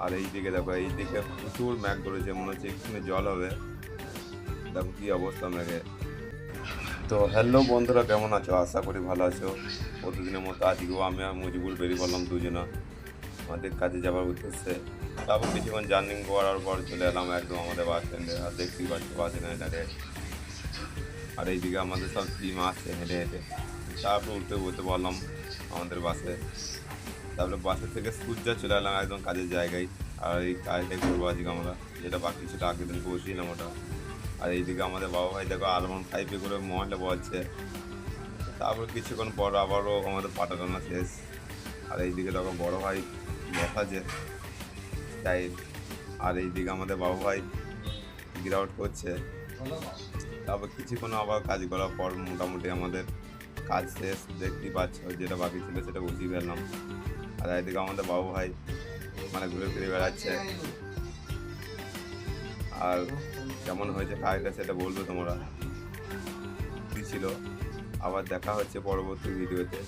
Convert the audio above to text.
আর এইদিকে দেখো, এইদিকে প্রচুর ম্যাঘ করেছে, মনে হচ্ছে এখানে জল হবে। দেখো কি অবস্থা ম্যাঘে। তো হ্যালো বন্ধুরা, কেমন আছো? আশা করি ভালো আছো। প্রতিদিনের মতো আজকেও আমি আর মজিবুল বেরিয়ে পড়লাম দুজনা আমাদের কাজে যাওয়ার উদ্দেশ্যে। তারপর কিছুক্ষণ জার্নি করার পর চলে এলাম একদম আমাদের বাস স্ট্যান্ডে। আর দেখতেই পাচ্ছি বাস স্ট্যান্ডে দাঁড়িয়ে। আর এইদিকে আমাদের সব টিম আসছে হেঁটে হেঁটে। তারপর উঠতে বলতে বললাম আমাদের বাসে। তারপরে বাসের থেকে সোজা চলে এলাম একদম কাজের জায়গায়। আর এই কাজটাই করবো আজকে আমরা, যেটা বাকি ছিল আগের দিন পৌঁছিলাম ওটা। আর এইদিকে আমাদের বাবা ভাই দেখো R15 করে মহলে বলছে। তারপর কিছুক্ষণ পর আবারও আমাদের পাটাটানা শেষ। আর এইদিকে দেখো বড় ভাই বসাছে তাই। আর এইদিকে আমাদের বাবা ভাই গ্রাউট করছে। তারপর কিছুক্ষণ আবার কাজ করার পর মোটামুটি আমাদের কাজ শেষ, দেখতেই পাচ্ছ। যেটা বাকি ছিল সেটা বুঝিয়ে ফেললাম। আর এইদিকে আমাদের বাবু ভাই মানে ঘুরে ফিরে বেড়াচ্ছে। আর কেমন হয়েছে কাজটা সেটা বলবে তোমরা। কি ছিল। আবার দেখা হচ্ছে পরবর্তী ভিডিওতে।